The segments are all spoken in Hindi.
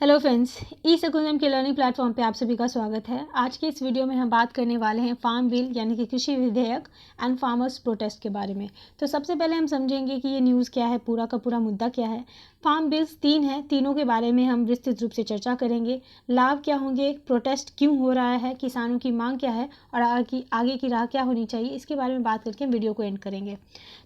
हेलो फ्रेंड्स, ई सकुलम के लर्निंग प्लेटफॉर्म पे आप सभी का स्वागत है। आज के इस वीडियो में हम बात करने वाले हैं फार्म बिल यानी कि कृषि विधेयक एंड फार्मर्स प्रोटेस्ट के बारे में। तो सबसे पहले हम समझेंगे कि ये न्यूज़ क्या है, पूरा का पूरा मुद्दा क्या है। फार्म बिल्स 3 हैं, तीनों के बारे में हम विस्तृत रूप से चर्चा करेंगे। लाभ क्या होंगे, प्रोटेस्ट क्यों हो रहा है, किसानों की मांग क्या है और आगे की राह क्या होनी चाहिए, इसके बारे में बात करके हम वीडियो को एंड करेंगे।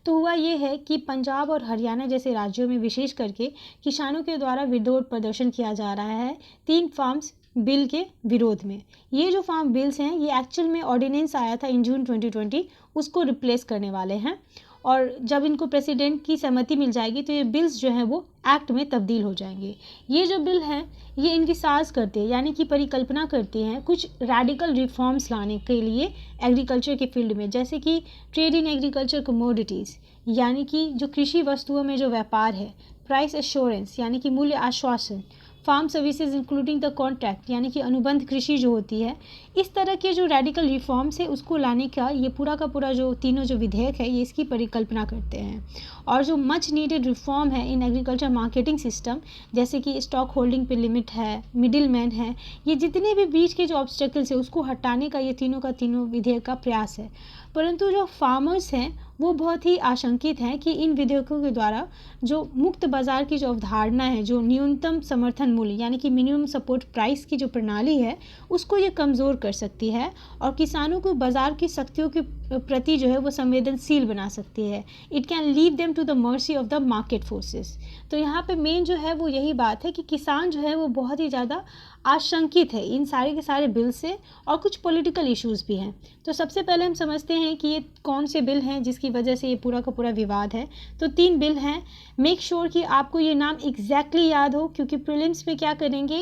तो हुआ ये है कि पंजाब और हरियाणा जैसे राज्यों में विशेष करके किसानों के द्वारा विरोध प्रदर्शन किया जा रहा है 3 फार्म्स बिल के विरोध में। ये जो फार्म बिल्स हैं ये एक्चुअल में ऑर्डिनेंस आया था इन जून 2020, उसको रिप्लेस करने वाले हैं और जब इनको प्रेसिडेंट की सहमति मिल जाएगी तो ये बिल्स जो हैं वो एक्ट में तब्दील हो जाएंगे। ये जो बिल हैं ये इनविसाज करते हैं यानी कि परिकल्पना करते हैं कुछ रेडिकल रिफॉर्म्स लाने के लिए एग्रीकल्चर के फील्ड में, जैसे कि ट्रेड इन एग्रीकल्चर कमोडिटीज़ यानी कि जो कृषि वस्तुओं में जो व्यापार है, प्राइस एश्योरेंस यानी कि मूल्य आश्वासन, farm services including the contract यानी कि अनुबंध कृषि जो होती है, इस तरह के जो रेडिकल रिफॉर्म्स है उसको लाने का ये पूरा का पूरा जो तीनों जो विधेयक है ये इसकी परिकल्पना करते हैं। और जो मच नीडेड रिफॉर्म है इन एग्रीकल्चर मार्केटिंग सिस्टम, जैसे कि स्टॉक होल्डिंग पे लिमिट है, मिडिल मैन है, ये जितने भी बीच के जो ऑब्स्टेकल्स है उसको हटाने का ये तीनों का तीनों विधेयक का प्रयास है। परंतु जो फार्मर्स हैं वो बहुत ही आशंकित हैं कि इन विधेयकों के द्वारा जो मुक्त बाज़ार की जो अवधारणा है, जो न्यूनतम समर्थन मूल्य यानी कि मिनिमम सपोर्ट प्राइस की जो प्रणाली है उसको ये कमज़ोर कर सकती है और किसानों को बाज़ार की शक्तियों के प्रति जो है वो संवेदनशील बना सकती है। It can leave them to the mercy of the market forces. तो यहाँ पे मेन जो है वो यही बात है कि किसान जो है वो बहुत ही ज़्यादा आशंकित है इन सारे के सारे बिल से और कुछ पॉलिटिकल इश्यूज़ भी हैं। तो सबसे पहले हम समझते हैं कि ये कौन से बिल हैं जिसकी वजह से ये पूरा का पूरा विवाद है। तो 3 बिल हैं। मेक श्योर कि आपको ये नाम एग्जैक्टली याद हो, क्योंकि प्रीलिम्स में क्या करेंगे,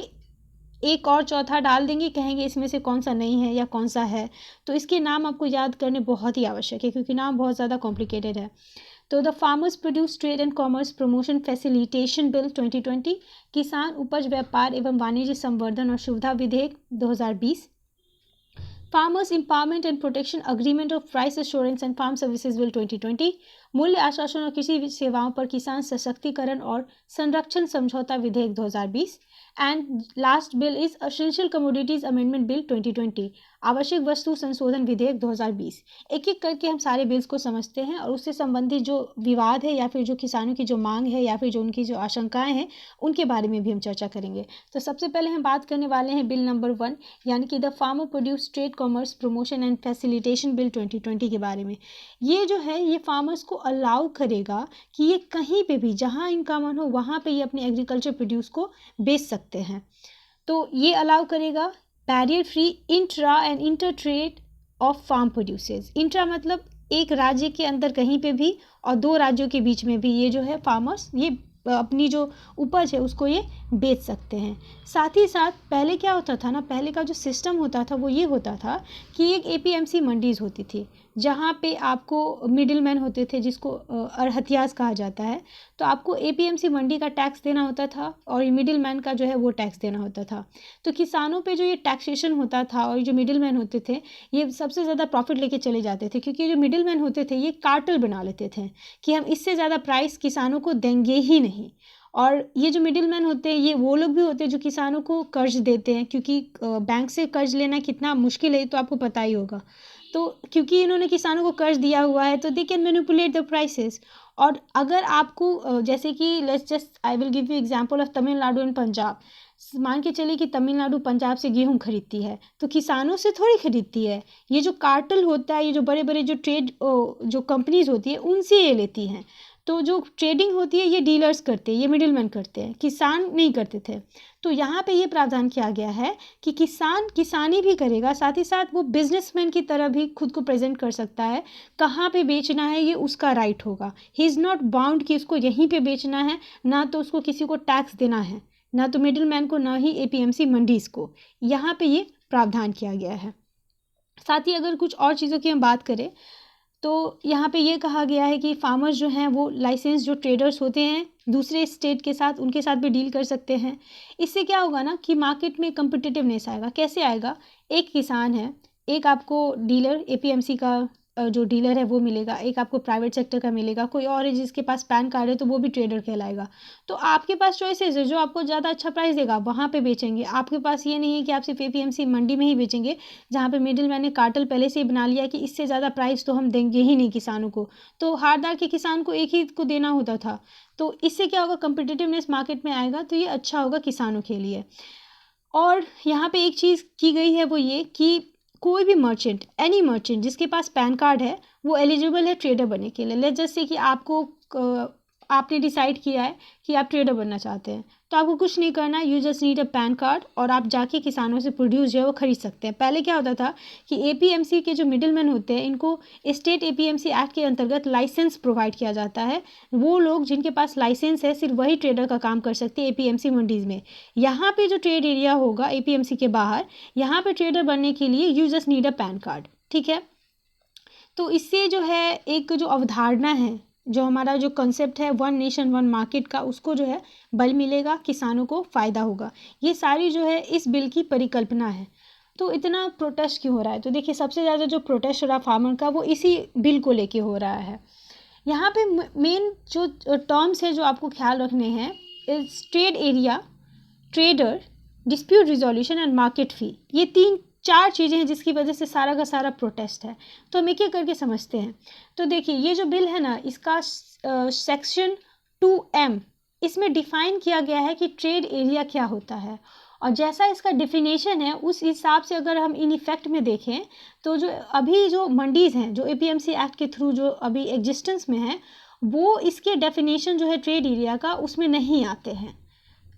एक और चौथा डाल देंगे, कहेंगे इसमें से कौन सा नहीं है या कौन सा है। तो इसके नाम आपको याद करने बहुत ही आवश्यक है क्योंकि नाम बहुत ज़्यादा कॉम्प्लिकेटेड है। तो the farmers produce trade and commerce promotion facilitation bill 2020, किसान उपज व्यापार एवं वाणिज्य संवर्धन और सुविधा विधेयक 2020, farmers empowerment and protection agreement of price assurance and farm services bill 2020, मूल्य आश्वासन और कृषि सेवाओं पर किसान सशक्तिकरण और संरक्षण समझौता विधेयक 2020 and last bill is essential commodities amendment bill 2020, आवश्यक वस्तु संशोधन विधेयक 2020। एक एक करके हम सारे बिल्स को समझते हैं और उससे संबंधित जो विवाद है या फिर जो किसानों की जो मांग है या फिर जो उनकी जो आशंकाएं हैं उनके बारे में भी हम चर्चा करेंगे। तो सबसे पहले हम बात करने वाले हैं बिल नंबर 1 यानी कि the farmer produce trade commerce promotion and facilitation bill 2020 के बारे में। ये जो है ये फार्मर्स को अलाउ करेगा कि ये कहीं पे भी जहाँ इनका मन हो वहाँ पे ये अपने एग्रीकल्चर प्रोड्यूस को बेच सकते हैं। तो ये अलाउ करेगा barrier free intra and inter trade of farm producers. Intra मतलब एक राज्य के अंदर कहीं पे भी और 2 राज्यों के बीच में भी ये जो है फार्मर्स ये अपनी जो उपज है उसको ये बेच सकते हैं। साथ ही साथ पहले क्या होता था ना, पहले का जो सिस्टम होता था वो ये होता था कि एक एपीएमसी मंडीज़ होती थी जहाँ पे आपको मिडिल मैन होते थे जिसको अड़हतियास कहा जाता है। तो आपको एपीएमसी मंडी का टैक्स देना होता था और ये मिडिल मैन का जो है वो टैक्स देना होता था। तो किसानों पे जो ये टैक्सेशन होता था और जो मिडिल मैन होते थे ये सबसे ज़्यादा प्रॉफिट लेके चले जाते थे, क्योंकि जो मिडिल मैन होते थे ये कार्टेल बना लेते थे कि हम इससे ज़्यादा प्राइस किसानों को देंगे ही नहीं। और ये जो मिडिल मैन होते हैं ये वो लोग भी होते हैं जो किसानों को कर्ज देते हैं, क्योंकि बैंक से कर्ज लेना कितना मुश्किल है तो आपको पता ही होगा। तो क्योंकि इन्होंने किसानों को कर्ज दिया हुआ है तो they can manipulate the prices. और अगर आपको जैसे कि let's just I will give you example of Tamil Nadu and Punjab. मान के चलिए कि तमिलनाडु पंजाब से गेहूं खरीदती है तो किसानों से थोड़ी खरीदती है, ये जो कार्टेल होता है, ये जो बड़े बड़े जो ट्रेड जो कंपनीज होती है उनसे ये लेती हैं। तो जो ट्रेडिंग होती है ये डीलर्स करते हैं, ये मिडिलमैन करते हैं, किसान नहीं करते थे। तो यहाँ पे ये प्रावधान किया गया है कि किसान किसानी भी करेगा, साथ ही साथ वो बिजनेसमैन की तरह भी खुद को प्रेजेंट कर सकता है। कहाँ पे बेचना है ये उसका राइट होगा। ही इज़ नॉट बाउंड कि उसको यहीं पे बेचना है, ना तो उसको किसी को टैक्स देना है, ना तो मिडिल मैन को, ना ही एपीएमसी मंडीज़ को। यहाँ पे ये प्रावधान किया गया है। साथ ही अगर कुछ और चीज़ों की हम बात करें तो यहाँ पे ये कहा गया है कि फार्मर्स जो हैं वो लाइसेंस जो ट्रेडर्स होते हैं दूसरे स्टेट के साथ उनके साथ भी डील कर सकते हैं। इससे क्या होगा ना कि मार्केट में कम्पिटिटिवनेस आएगा। कैसे आएगा, एक किसान है, एक आपको डीलर एपीएमसी का जो डीलर है वो मिलेगा, एक आपको प्राइवेट सेक्टर का मिलेगा, कोई और है जिसके पास पैन कार्ड है तो वो भी ट्रेडर कहलाएगा। तो आपके पास चॉइसेस है, जो आपको ज़्यादा अच्छा प्राइस देगा वहाँ पे बेचेंगे। आपके पास ये नहीं है कि आप सिर्फ एपीएमसी मंडी में ही बेचेंगे, जहाँ पे मिडिल मैन ने कार्टेल पहले से ही बना लिया कि इससे ज़्यादा प्राइस तो हम देंगे ही नहीं किसानों को, तो हारदार के किसान को एक ही को देना होता था। तो इससे क्या होगा, कंपिटिटिवनेस मार्केट में आएगा, तो ये अच्छा होगा किसानों के लिए। और यहाँ पे एक चीज़ की गई है वो ये कि कोई भी मर्चेंट, एनी मर्चेंट जिसके पास पैन कार्ड है वो एलिजिबल है ट्रेडर बनने के लिए। लेट्स जस्ट से कि आपने डिसाइड किया है कि आप ट्रेडर बनना चाहते हैं, तो आपको कुछ नहीं करना है, you just need a pan card, और आप जाके किसानों से प्रोड्यूस जो है वो खरीद सकते हैं। पहले क्या होता था कि एपीएमसी के जो मिडिल मैन होते हैं इनको स्टेट एपीएमसी एक्ट के अंतर्गत लाइसेंस प्रोवाइड किया जाता है। वो लोग जिनके पास लाइसेंस है सिर्फ वही ट्रेडर का काम कर सकते हैं एपीएमसी मंडीज़ में। यहाँ पे जो ट्रेड एरिया होगा एपीएमसी के बाहर, यहाँ पे ट्रेडर बनने के लिए you just need a pan card, ठीक है। तो इससे जो है एक जो अवधारणा है, जो हमारा जो कंसेप्ट है वन नेशन वन मार्केट का, उसको जो है बल मिलेगा, किसानों को फ़ायदा होगा। ये सारी जो है इस बिल की परिकल्पना है। तो इतना प्रोटेस्ट क्यों हो रहा है, तो देखिए सबसे ज़्यादा जो प्रोटेस्ट हो रहा है फार्मर का वो इसी बिल को लेके हो रहा है। यहाँ पे मेन जो टर्म्स है जो आपको ख्याल रखने हैं, is trade area, trader, dispute resolution and market fee. ये 3-4 चीज़ें हैं जिसकी वजह से सारा का सारा प्रोटेस्ट है। तो हम एक एक करके समझते हैं। तो देखिए ये जो बिल है ना, इसका सेक्शन 2M, इसमें डिफ़ाइन किया गया है कि ट्रेड एरिया क्या होता है, और जैसा इसका डिफिनेशन है उस हिसाब से अगर हम इन इफेक्ट में देखें तो जो अभी जो मंडीज़ हैं जो एपीएमसी एक्ट के थ्रू जो अभी एग्जिस्टेंस में है, वो इसके डेफिनेशन जो है ट्रेड एरिया का उसमें नहीं आते हैं।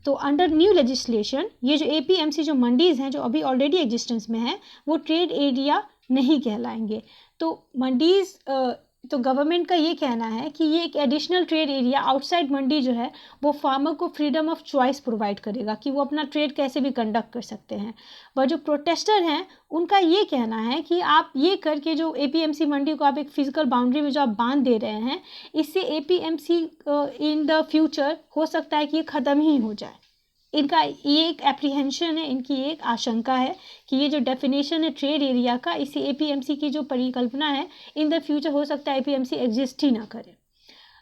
तो अंडर न्यू लेजिस्लेशन ये जो एपीएमसी जो मंडीज़ हैं जो अभी ऑलरेडी एग्जिस्टेंस में है वो ट्रेड एरिया नहीं कहलाएंगे। तो मंडीज़ तो गवर्नमेंट का ये कहना है कि ये एक एडिशनल ट्रेड एरिया आउटसाइड मंडी जो है वो फार्मर को फ्रीडम ऑफ चॉइस प्रोवाइड करेगा कि वो अपना ट्रेड कैसे भी कंडक्ट कर सकते हैं। पर जो प्रोटेस्टर हैं उनका ये कहना है कि आप ये करके जो एपीएमसी मंडी को आप एक फिजिकल बाउंड्री में जो आप बांध दे रहे हैं, इससे एपीएमसी इन द फ्यूचर हो सकता है कि ये ख़त्म ही हो जाए। इनका ये एक एप्रीहेंशन है, इनकी एक आशंका है कि ये जो डेफिनेशन है ट्रेड एरिया का, इसी एपीएमसी की जो परिकल्पना है इन द फ्यूचर हो सकता है एपीएमसी एग्जिस्ट ही ना करे।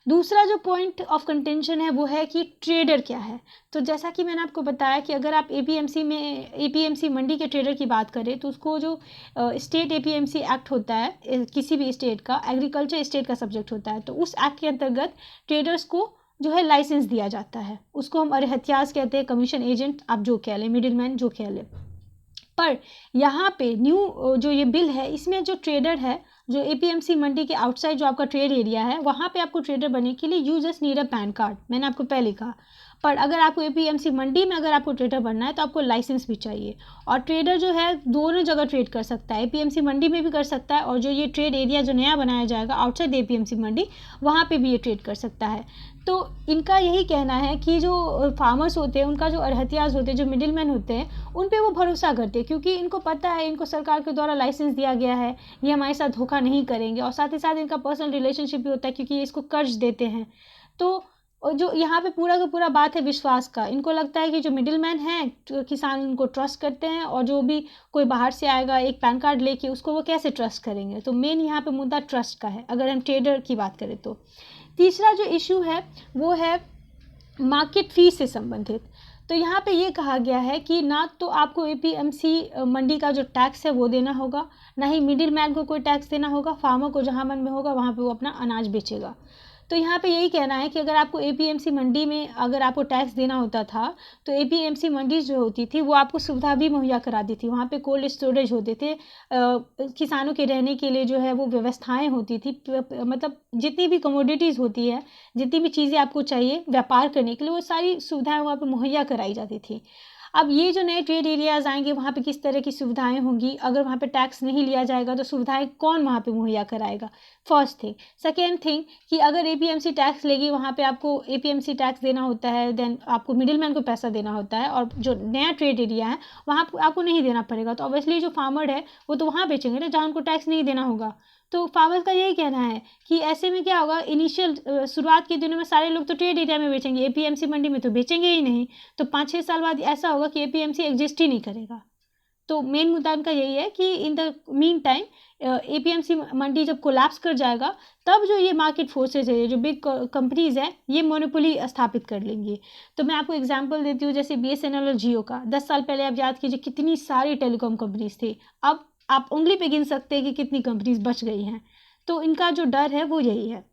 दूसरा जो पॉइंट ऑफ कंटेंशन है वो है कि ट्रेडर क्या है। तो जैसा कि मैंने आपको बताया कि अगर आप एपीएमसी मंडी के ट्रेडर की बात करें तो उसको जो स्टेट एपीएमसी एक्ट होता है किसी भी स्टेट का, एग्रीकल्चर स्टेट का सब्जेक्ट होता है, तो उस एक्ट के अंतर्गत ट्रेडर्स को जो है लाइसेंस दिया जाता है। उसको हम अरहत्याज कहते हैं, कमीशन एजेंट आप जो कह लें, मिडिल मैन जो कह लें। पर यहाँ पे न्यू जो ये बिल है इसमें जो ट्रेडर है जो एपीएमसी मंडी के आउटसाइड जो आपका ट्रेड एरिया है वहाँ पे आपको ट्रेडर बनने के लिए you just need a pan card, मैंने आपको पहले कहा। पर अगर आपको एपीएमसी मंडी में अगर आपको ट्रेडर बनना है तो आपको लाइसेंस भी चाहिए। और ट्रेडर जो है दोनों जगह ट्रेड कर सकता है, एपीएमसी मंडी में भी कर सकता है और जो ये ट्रेड एरिया जो नया बनाया जाएगा आउटसाइड एपीएमसी मंडी वहाँ पे भी ये ट्रेड कर सकता है। तो इनका यही कहना है कि जो फार्मर्स होते हैं उनका जो अरहतियाज होते हैं, जो मिडिल मैन होते हैं, उन पे वो भरोसा करते हैं क्योंकि इनको पता है, इनको सरकार के द्वारा लाइसेंस दिया गया है, ये हमारे साथ धोखा नहीं करेंगे। और साथ ही साथ इनका पर्सनल रिलेशनशिप भी होता है क्योंकि ये इसको कर्ज देते हैं। तो जो यहाँ पे पूरा का पूरा बात है विश्वास का। इनको लगता है कि जो मिडिल मैन हैं किसान उनको ट्रस्ट करते हैं, और जो भी कोई बाहर से आएगा एक पैन कार्ड लेके उसको वो कैसे ट्रस्ट करेंगे। तो मेन यहाँ पे मुद्दा ट्रस्ट का है अगर हम ट्रेडर की बात करें तो। तीसरा जो इशू है वो है मार्केट फीस से संबंधित। तो यहाँ पे ये कहा गया है कि ना तो आपको एपीएमसी मंडी का जो टैक्स है वो देना होगा, ना ही मिडिल मैन को कोई टैक्स देना होगा। फार्मर को जहाँ मन में होगा वहाँ पे वो अपना अनाज बेचेगा। तो यहाँ पे यही कहना है कि अगर आपको एपीएमसी मंडी में अगर आपको टैक्स देना होता था तो एपीएमसी मंडी जो होती थी वो आपको सुविधा भी मुहैया कराती थी। वहाँ पे कोल्ड स्टोरेज होते थे, किसानों के रहने के लिए जो है वो व्यवस्थाएं होती थी, मतलब जितनी भी कमोडिटीज़ होती है, जितनी भी चीज़ें आपको चाहिए व्यापार करने के लिए, वो सारी सुविधाएँ वहाँ पर मुहैया कराई जाती थी। अब ये जो नए ट्रेड एरियाज़ आएंगे वहाँ पे किस तरह की सुविधाएं होंगी, अगर वहाँ पे टैक्स नहीं लिया जाएगा तो सुविधाएं कौन वहाँ पे मुहैया कराएगा, फर्स्ट थिंग। सेकेंड थिंग कि अगर एपीएमसी टैक्स लेगी वहाँ पे आपको एपीएमसी टैक्स देना होता है, देन आपको मिडिल मैन को पैसा देना होता है, और जो नया ट्रेड एरिया है वहाँ आपको नहीं देना पड़ेगा। तो ऑब्वियसली जो फार्मर है वो तो वहाँ बेचेंगे ना जहाँ उनको टैक्स नहीं देना होगा। तो फार्मर्स का यही कहना है कि ऐसे में क्या होगा, इनिशियल शुरुआत के दिनों में सारे लोग तो ट्रेड एरिया में बेचेंगे, एपीएमसी मंडी में तो बेचेंगे ही नहीं। तो 5-6 साल बाद ऐसा होगा कि एपीएमसी एग्जिस्ट ही नहीं करेगा। तो मेन मुद्दा इनका यही है कि in the meantime APMC mandi जब कोलैप्स कर जाएगा तब जो ये मार्केट फोर्सेज है, जो बिग कंपनीज हैं, ये मोनोपोली स्थापित कर लेंगी। तो मैं आपको एग्जांपल देती हूँ, जैसे बीएसएनएल और जियो का 10 साल पहले आप याद कीजिए कितनी सारी टेलीकॉम कंपनीज थी। अब आप उंगली पे गिन सकते हैं कि कितनी कंपनीज बच गई हैं। तो इनका जो डर है वो यही है।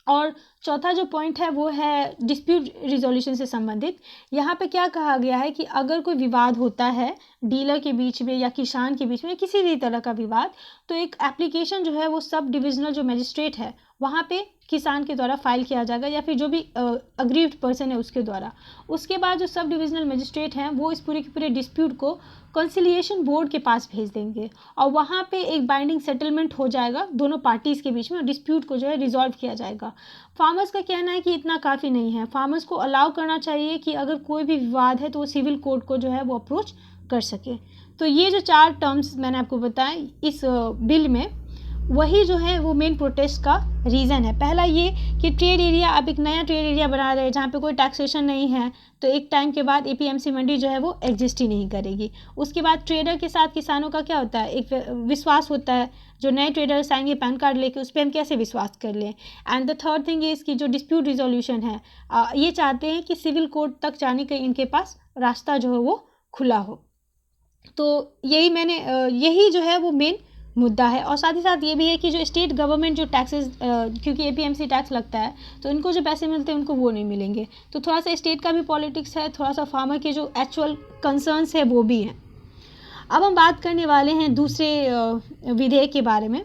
और चौथा जो पॉइंट है वो है डिस्प्यूट रिजोल्यूशन से संबंधित। यहाँ पे क्या कहा गया है कि अगर कोई विवाद होता है डीलर के बीच में या किसान के बीच में, किसी भी तरह का विवाद, तो एक एप्लीकेशन जो है वो सब डिविजनल जो मजिस्ट्रेट है वहाँ पे किसान के द्वारा फाइल किया जाएगा, या फिर जो भी अग्रीव्ड पर्सन है उसके द्वारा। उसके बाद जो सब डिविजनल मजिस्ट्रेट हैं वो इस पूरे के पूरे डिस्प्यूट को कंसिलिएशन बोर्ड के पास भेज देंगे, और वहाँ पे एक बाइंडिंग सेटलमेंट हो जाएगा दोनों पार्टीज़ के बीच में, और डिस्प्यूट को जो है रिजॉल्व किया जाएगा। फार्मर्स का कहना है कि इतना काफ़ी नहीं है, फार्मर्स को अलाउ करना चाहिए कि अगर कोई भी विवाद है तो वो सिविल कोर्ट को जो है वो अप्रोच कर सके। तो ये जो 4 टर्म्स मैंने आपको बताए इस बिल में, वही जो है वो मेन प्रोटेस्ट का रीज़न है। पहला ये कि ट्रेड एरिया, आप एक नया ट्रेड एरिया बना रहे हैं जहाँ पे कोई टैक्सेशन नहीं है, तो एक टाइम के बाद एपीएमसी मंडी जो है वो एग्जिस्ट ही नहीं करेगी। उसके बाद ट्रेडर के साथ किसानों का क्या होता है, एक विश्वास होता है, जो नए ट्रेडर्स आएंगे पैन कार्ड लेके उस पर हम कैसे विश्वास कर लें। And the third thing is कि जो डिस्प्यूट रिजोल्यूशन है, ये चाहते हैं कि सिविल कोर्ट तक जाने का इनके पास रास्ता जो है वो खुला हो। तो यही जो है वो मेन मुद्दा है। और साथ ही साथ ये भी है कि जो स्टेट गवर्नमेंट जो टैक्सेस, क्योंकि एपीएमसी टैक्स लगता है तो इनको जो पैसे मिलते हैं उनको वो नहीं मिलेंगे। तो थोड़ा सा स्टेट का भी पॉलिटिक्स है, थोड़ा सा फार्मर के जो एक्चुअल कंसर्न्स है वो भी हैं। अब हम बात करने वाले हैं दूसरे विधेयक के बारे में।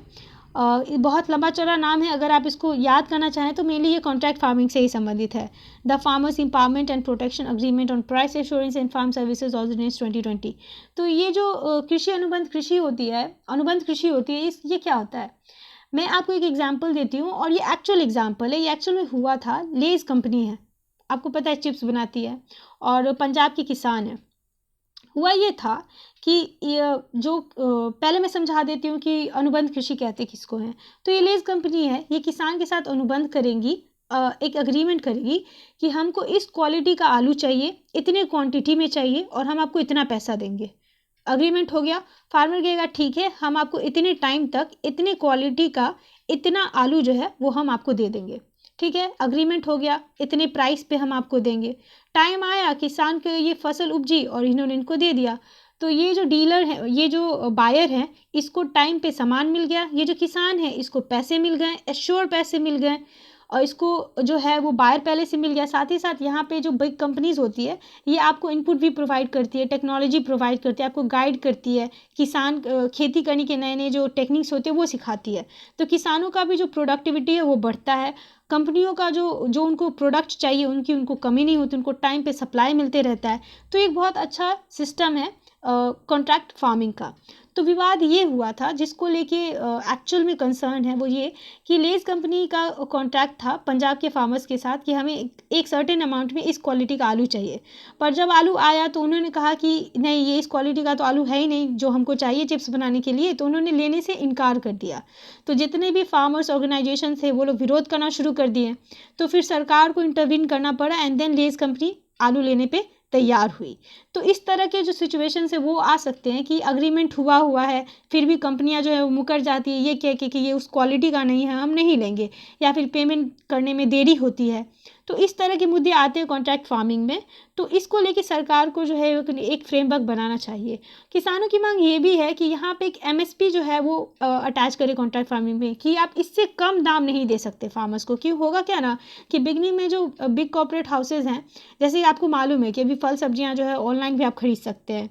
बहुत लंबा चौड़ा नाम है, अगर आप इसको याद करना चाहें तो मेनली ये कॉन्ट्रैक्ट फार्मिंग से ही संबंधित है। The farmers empowerment and protection agreement on price assurance and farm services ordinance 2020। तो ये जो कृषि अनुबंध कृषि होती है, ये क्या होता है? मैं आपको एक एग्जाम्पल देती हूँ, और ये एक्चुअल एग्जाम्पल है, ये एक्चुअल में हुआ था। लेज कंपनी है, आपको पता है चिप्स बनाती है, और पंजाब के किसान है। हुआ ये था कि पहले मैं समझा देती हूँ कि अनुबंध कृषि कहते किसको हैं। तो ये लेज कंपनी है, ये किसान के साथ अनुबंध करेंगी, एक अग्रीमेंट करेगी कि हमको इस क्वालिटी का आलू चाहिए, इतने क्वांटिटी में चाहिए, और हम आपको इतना पैसा देंगे। अग्रीमेंट हो गया, फार्मर कहेगा ठीक है, हम आपको इतने टाइम तक इतने क्वालिटी का इतना आलू जो है वो हम आपको दे देंगे। ठीक है, अग्रीमेंट हो गया, इतने प्राइस पे हम आपको देंगे। टाइम आया, किसान को ये फसल उपजी और इन्होंने इनको दे दिया। तो ये जो डीलर है, ये जो बायर हैं, इसको टाइम पे सामान मिल गया, ये जो किसान है इसको पैसे मिल गए, एश्योर पैसे मिल गए, और इसको जो है वो बायर पहले से मिल गया। साथ ही साथ यहाँ पे जो बिग कंपनीज होती है ये आपको इनपुट भी प्रोवाइड करती है, टेक्नोलॉजी प्रोवाइड करती है, आपको गाइड करती है, किसान खेती करने के नए नए जो टेक्निक्स होते हैं वो सिखाती है। तो किसानों का भी जो प्रोडक्टिविटी है वो बढ़ता है, कंपनियों का जो उनको प्रोडक्ट चाहिए उनको कमी नहीं होती, उनको टाइम पे सप्लाई मिलते रहता है। तो एक बहुत अच्छा सिस्टम है कॉन्ट्रैक्ट फार्मिंग का। तो विवाद ये हुआ था जिसको लेके एक्चुअल में कंसर्न है वो ये कि लेज कंपनी का कॉन्ट्रैक्ट था पंजाब के फार्मर्स के साथ कि हमें एक सर्टेन अमाउंट में इस क्वालिटी का आलू चाहिए। पर जब आलू आया तो उन्होंने कहा कि नहीं, ये इस क्वालिटी का तो आलू है ही नहीं जो हमको चाहिए चिप्स बनाने के लिए, तो उन्होंने लेने से इनकार कर दिया। तो जितने भी फार्मर्स ऑर्गेनाइजेशन थे वो लोग विरोध करना शुरू कर दिए। तो फिर सरकार को इंटरवीन करना पड़ा, एंड देन लेज कंपनी आलू लेने पे तैयार हुई। तो इस तरह के जो सिचुएशन है वो आ सकते हैं कि अग्रीमेंट हुआ है, फिर भी कंपनियां जो है वो मुकर जाती है ये कह के कि ये उस क्वालिटी का नहीं है, हम नहीं लेंगे, या फिर पेमेंट करने में देरी होती है। तो इस तरह के मुद्दे आते हैं कॉन्ट्रैक्ट फार्मिंग में। तो इसको लेके सरकार को जो है एक फ्रेमवर्क बनाना चाहिए। किसानों की मांग ये भी है कि यहाँ पे एक एमएसपी जो है वो अटैच करे कॉन्ट्रैक्ट फार्मिंग में, कि आप इससे कम दाम नहीं दे सकते फार्मर्स को। क्यों होगा क्या ना कि बिगनिंग में जो बिग कॉर्पोरेट हाउसेज हैं, जैसे आपको मालूम है कि अभी फल सब्जियाँ जो है ऑनलाइन भी आप खरीद सकते हैं,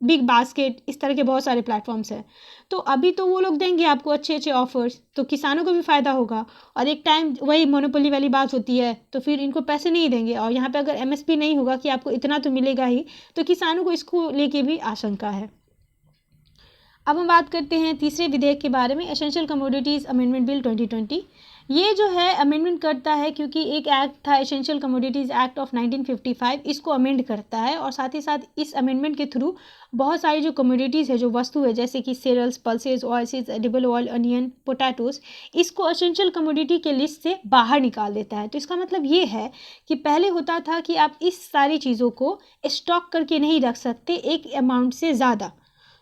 बिग बास्केट, इस तरह के बहुत सारे प्लेटफॉर्म्स हैं। तो अभी तो वो लोग देंगे आपको अच्छे अच्छे ऑफर्स, तो किसानों को भी फ़ायदा होगा। और एक टाइम वही मोनोपोली वाली बात होती है, तो फिर इनको पैसे नहीं देंगे, और यहाँ पे अगर एमएसपी नहीं होगा कि आपको इतना तो मिलेगा ही, तो किसानों को इसको लेके भी आशंका है। अब हम बात करते हैं तीसरे विधेयक के बारे में, एसेंशियल कमोडिटीज़ अमेंडमेंट बिल 2020। ये जो है अमेंडमेंट करता है क्योंकि एक एक्ट था एसेंशियल कमोडिटीज़ एक्ट ऑफ 1955, इसको अमेंड करता है और साथ ही साथ इस अमेंडमेंट के थ्रू बहुत सारी जो कमोडिटीज़ है, जो वस्तु है, जैसे कि cereals, pulses, oils, edible oil, onion, potatoes, इसको एसेंशियल कमोडिटी के लिस्ट से बाहर निकाल देता है। तो इसका मतलब ये है कि पहले होता था कि आप इस सारी चीज़ों को स्टॉक करके नहीं रख सकते एक अमाउंट से ज़्यादा।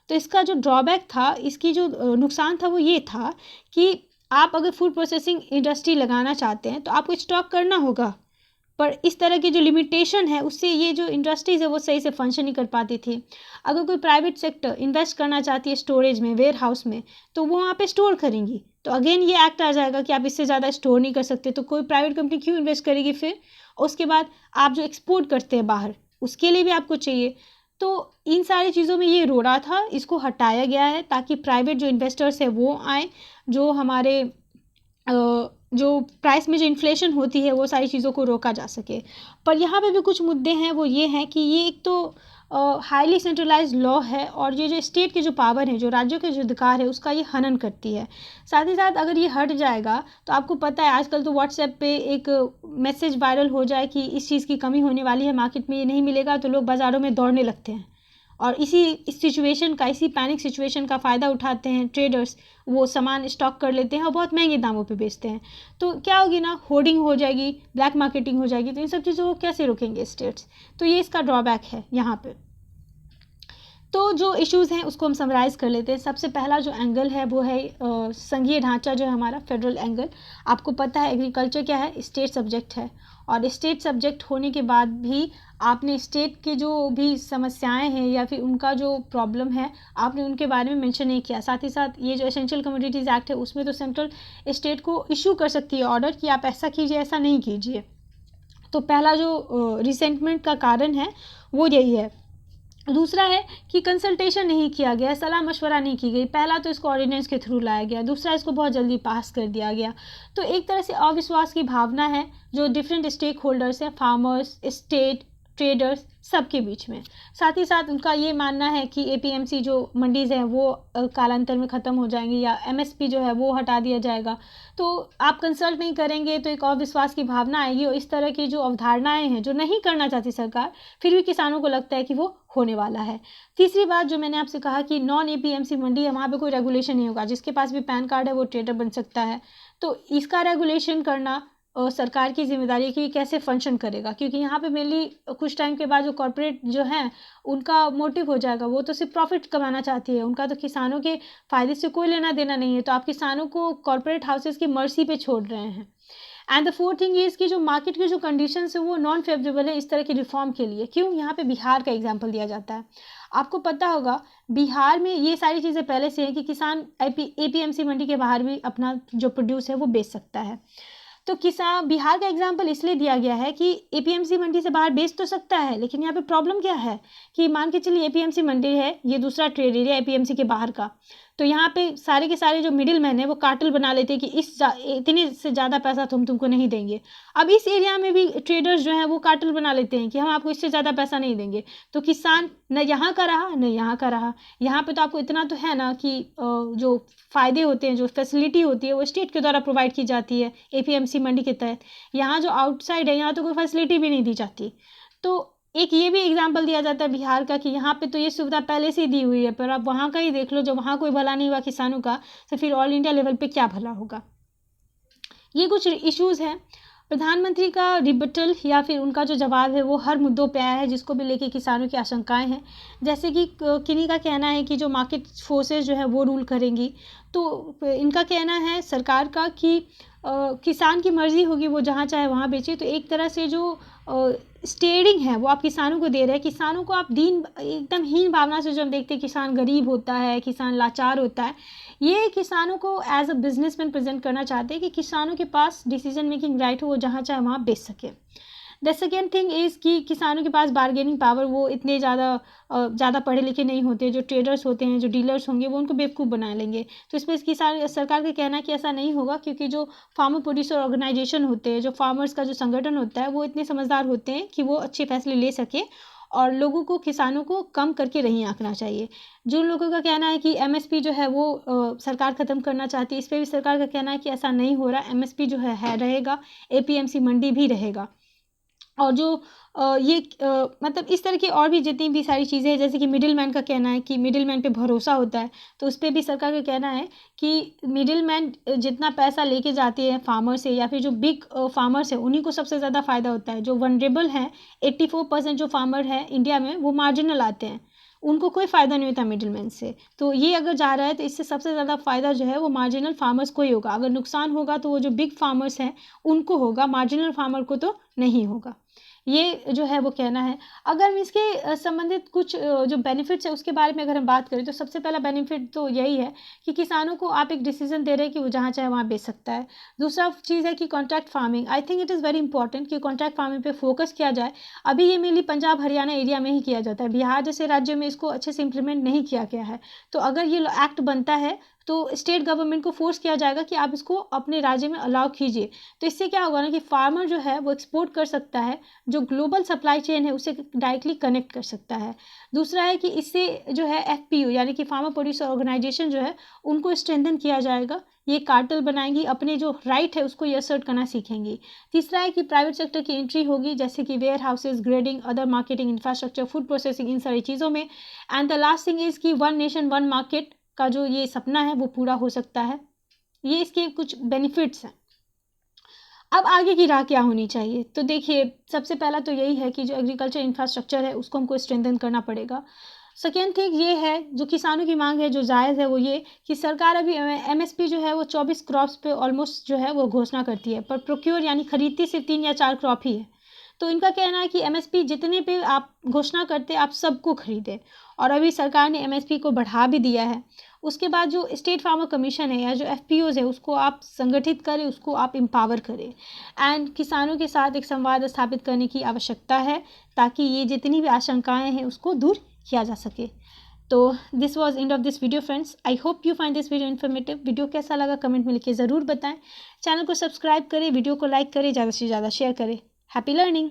तो इसका जो ड्रॉबैक था, इसकी जो नुकसान था वो ये था कि आप अगर फूड प्रोसेसिंग इंडस्ट्री लगाना चाहते हैं तो आपको स्टॉक करना होगा, पर इस तरह की जो लिमिटेशन है उससे ये जो इंडस्ट्रीज़ है वो सही से फंक्शन नहीं कर पाती थी। अगर कोई प्राइवेट सेक्टर इन्वेस्ट करना चाहती है स्टोरेज में, वेयर हाउस में, तो वो वहाँ पे स्टोर करेंगी, तो अगेन ये एक्ट आ जाएगा कि आप इससे ज़्यादा स्टोर नहीं कर सकते, तो कोई प्राइवेट कंपनी क्यों इन्वेस्ट करेगी फिर। उसके बाद आप जो एक्सपोर्ट करते हैं बाहर, उसके लिए भी आपको चाहिए। तो इन सारी चीज़ों में ये रोड़ा था, इसको हटाया गया है ताकि प्राइवेट जो इन्वेस्टर्स है वो आए, जो हमारे जो प्राइस में जो इन्फ्लेशन होती है वो सारी चीज़ों को रोका जा सके। पर यहाँ पे भी कुछ मुद्दे हैं, वो ये हैं कि ये एक तो हाईली सेंट्रलाइज्ड लॉ है और ये जो स्टेट के जो पावर है, जो राज्यों के जो अधिकार है, उसका ये हनन करती है। साथ ही साथ अगर ये हट जाएगा तो आपको पता है आजकल तो व्हाट्सएप पे एक मैसेज वायरल हो जाए कि इस चीज़ की कमी होने वाली है, मार्केट में ये नहीं मिलेगा, तो लोग बाज़ारों में दौड़ने लगते हैं और इस सिचुएशन का, इसी पैनिक सिचुएशन का फ़ायदा उठाते हैं ट्रेडर्स, वो सामान स्टॉक कर लेते हैं और बहुत महंगे दामों पे बेचते हैं। तो क्या होगी ना, होर्डिंग हो जाएगी, ब्लैक मार्केटिंग हो जाएगी, तो इन सब चीज़ों को कैसे रोकेंगे स्टेट्स। तो ये इसका ड्रॉबैक है यहाँ पे। तो जो इश्यूज़ हैं उसको हम समराइज़ कर लेते हैं। सबसे पहला जो एंगल है वो है संघीय ढांचा जो है हमारा, फेडरल एंगल। आपको पता है एग्रीकल्चर क्या है, स्टेट सब्जेक्ट है, और स्टेट सब्जेक्ट होने के बाद भी आपने स्टेट के जो भी समस्याएं हैं या फिर उनका जो प्रॉब्लम है, आपने उनके बारे में मेंशन नहीं किया। साथ ही साथ ये जो एसेंशियल कमोडिटीज़ एक्ट है उसमें तो सेंट्रल स्टेट को इशू कर सकती है ऑर्डर कि आप ऐसा कीजिए, ऐसा नहीं कीजिए। तो पहला जो रिसेंटमेंट का कारण है वो यही है। दूसरा है कि कंसल्टेशन नहीं किया गया, सलाह मशवरा नहीं की गई। पहला तो इसको ऑर्डिनेंस के थ्रू लाया गया, दूसरा इसको बहुत जल्दी पास कर दिया गया। तो एक तरह से अविश्वास की भावना है जो डिफरेंट स्टेक होल्डर्स हैं, फार्मर्स, स्टेट, ट्रेडर्स, सबके बीच में। साथ ही साथ उनका ये मानना है कि एपीएमसी जो मंडीज़ हैं वो कालांतर में ख़त्म हो जाएंगी या एमएसपी जो है वो हटा दिया जाएगा। तो आप कंसल्ट नहीं करेंगे तो एक अविश्वास की भावना आएगी और इस तरह की जो अवधारणाएं हैं जो नहीं करना चाहती सरकार, फिर भी किसानों को लगता है कि वो होने वाला है। तीसरी बात जो मैंने आपसे कहा कि नॉन एपीएमसी मंडी है, वहाँ पे कोई रेगुलेशन नहीं होगा, जिसके पास भी पैन कार्ड है वो ट्रेडर बन सकता है। तो इसका रेगुलेशन करना सरकार की जिम्मेदारी है कि कैसे फंक्शन करेगा, क्योंकि यहाँ पे मेनली कुछ टाइम के बाद जो कॉर्पोरेट जो हैं उनका मोटिव हो जाएगा, वो तो सिर्फ प्रॉफिट कमाना चाहती है, उनका तो किसानों के फ़ायदे से कोई लेना देना नहीं है। तो आप किसानों को कॉर्पोरेट हाउसेस की मर्जी पे छोड़ रहे हैं। And the fourth thing is कि जो मार्केट की जो कंडीशंस है वो नॉन फेवरेबल है इस तरह की रिफॉर्म के लिए। क्यों, यहाँ पे बिहार का एग्जांपल दिया जाता है। आपको पता होगा बिहार में ये सारी चीज़ें पहले से हैं कि किसान एपीएमसी मंडी के बाहर भी अपना जो प्रोड्यूस है वो बेच सकता है। तो किसान, बिहार का एग्जाम्पल इसलिए दिया गया है कि एपीएमसी मंडी से बाहर बेच तो सकता है, लेकिन यहाँ पे प्रॉब्लम क्या है कि मान के चलिए एपीएमसी मंडी है, ये दूसरा ट्रेड एरिया एपीएमसी के बाहर का, तो यहाँ पे सारे के सारे जो मिडिल मैन है वो कार्टेल बना लेते हैं कि इतने से ज़्यादा पैसा तुमको नहीं देंगे। अब इस एरिया में भी ट्रेडर्स जो हैं वो कार्टेल बना लेते हैं कि हम आपको इससे ज़्यादा पैसा नहीं देंगे। तो किसान न यहाँ का रहा न यहाँ का रहा। यहाँ पे तो आपको इतना तो है ना कि जो फ़ायदे होते हैं, जो फैसिलिटी होती है वो स्टेट के द्वारा प्रोवाइड की जाती है एपीएमसी मंडी के तहत। यहाँ जो आउटसाइड है यहाँ तो कोई फैसिलिटी भी नहीं दी जाती। तो एक ये भी एग्जाम्पल दिया जाता है बिहार का कि यहाँ पे तो ये सुविधा पहले से ही दी हुई है, पर आप वहाँ का ही देख लो, जब वहाँ कोई भला नहीं हुआ किसानों का तो फिर ऑल इंडिया लेवल पे क्या भला होगा। ये कुछ इश्यूज़ हैं। प्रधानमंत्री का रिबटल या फिर उनका जो जवाब है वो हर मुद्दों पे आया है जिसको भी लेके किसानों की आशंकाएं हैं। जैसे कि किन्हीं का कहना है कि जो मार्केट फोर्सेस जो है वो रूल करेंगी, तो इनका कहना है सरकार का कि किसान की मर्ज़ी होगी, वो जहाँ चाहे वहाँ बेचे। तो एक तरह से जो स्टेयरिंग है वो आप किसानों को दे रहे हैं। किसानों को आप दीन एकदम हीन भावना से जो हम देखते हैं, किसान गरीब होता है, किसान लाचार होता है, ये किसानों को एज अ बिजनेसमैन प्रेजेंट करना चाहते हैं कि किसानों के पास डिसीजन मेकिंग राइट हो, वो जहाँ चाहे वहाँ बेच सके। द सेकेंड थिंग इज़ कि किसानों के पास बार्गेनिंग पावर, वो इतने ज़्यादा पढ़े लिखे नहीं होते। जो ट्रेडर्स होते हैं, जो डीलर्स होंगे, वो उनको बेवकूफ़ बना लेंगे। तो इसमें किसान सरकार का कहना है कि ऐसा नहीं होगा, क्योंकि जो फार्मर प्रोड्यूसर ऑर्गेनाइजेशन होते हैं, जो फार्मर्स का जो संगठन होता है, वो इतने समझदार होते हैं कि वो अच्छे फैसले ले सके और लोगों को, किसानों को कम करके नहीं आंकना चाहिए। जिन लोगों का कहना है कि एमएसपी जो है वो सरकार ख़त्म करना चाहती है, इस पर भी सरकार का कहना है कि ऐसा नहीं हो रहा, एमएसपी जो है रहेगा, एपीएमसी मंडी भी रहेगा। और जो मतलब इस तरह की और भी जितनी भी सारी चीज़ें हैं, जैसे कि मिडिल मैन का कहना है कि मिडिल मैन पे भरोसा होता है, तो उस पर भी सरकार का कहना है कि मिडिल मैन जितना पैसा लेके जाते हैं फार्मर से, या फिर जो बिग फार्मर्स हैं उन्हीं को सबसे ज़्यादा फ़ायदा होता है। जो वनरेबल हैं, 84% जो फार्मर हैं इंडिया में वो मार्जिनल आते हैं, उनको कोई फ़ायदा नहीं होता मिडिल मैन से। तो ये अगर जा रहा है तो इससे सबसे ज़्यादा फ़ायदा जो है वो मार्जिनल फार्मर्स को ही होगा। अगर नुकसान होगा तो वो जो बिग फार्मर्स हैं उनको होगा, मार्जिनल फार्मर को तो नहीं होगा। ये जो है वो कहना है। अगर हम इसके संबंधित कुछ जो बेनिफिट्स है उसके बारे में अगर हम बात करें, तो सबसे पहला बेनिफिट तो यही है कि किसानों को आप एक डिसीजन दे रहे हैं कि वो जहाँ चाहे वहाँ बेच सकता है। दूसरा चीज़ है कि contract farming, I think it is very important कि कॉन्ट्रैक्ट फार्मिंग पे फोकस किया जाए। अभी ये मेनली पंजाब हरियाणा एरिया में ही किया जाता है, बिहार जैसे राज्यों में इसको अच्छे से इम्प्लीमेंट नहीं किया गया है। तो अगर ये एक्ट बनता है तो स्टेट गवर्नमेंट को फोर्स किया जाएगा कि आप इसको अपने राज्य में अलाउ कीजिए। तो इससे क्या होगा ना कि फार्मर जो है वो एक्सपोर्ट कर सकता है, जो ग्लोबल सप्लाई चेन है उसे डायरेक्टली कनेक्ट कर सकता है। दूसरा है कि इससे जो है एफपीओ यानी कि फार्मर प्रोड्यूसर ऑर्गेनाइजेशन जो है उनको स्ट्रेंथन किया जाएगा। ये कार्टेल बनाएंगी, अपने जो राइट है उसको ये असर्ट करना सीखेंगी। तीसरा है कि प्राइवेट सेक्टर की एंट्री होगी, जैसे कि warehouses, grading, other marketing infrastructure, food processing, इन सारी चीज़ों में। And the last thing is कि वन नेशन वन मार्केट का जो ये सपना है वो पूरा हो सकता है। ये इसके कुछ बेनिफिट्स हैं। अब आगे की राह क्या होनी चाहिए? तो देखिए, सबसे पहला तो यही है कि जो एग्रीकल्चर इंफ्रास्ट्रक्चर है उसको हमको स्ट्रेंथन करना पड़ेगा। सेकेंड थिंग ये है, जो किसानों की मांग है जो जायज़ है वो ये कि सरकार अभी एमएसपी जो है वो 24 क्रॉप्स पे ऑलमोस्ट जो है वो घोषणा करती है, पर प्रोक्योर यानी खरीदती सिर्फ 3 या 4 क्रॉप ही है। तो इनका कहना है कि एमएसपी जितने पे आप घोषणा करते आप सबको खरीदें, और अभी सरकार ने एमएसपी को बढ़ा भी दिया है। उसके बाद जो स्टेट फार्मर कमीशन है या जो एफपीओज़ है उसको आप संगठित करें, उसको आप एम्पावर करें, एंड किसानों के साथ एक संवाद स्थापित करने की आवश्यकता है, ताकि ये जितनी भी आशंकाएं हैं उसको दूर किया जा सके। तो this was end of this video friends. I hope you find this video informative. Video कैसा लगा कमेंट में लिख के ज़रूर बताएं। चैनल को सब्सक्राइब करें, वीडियो को लाइक करें, ज़्यादा से ज़्यादा शेयर करें। Happy learning.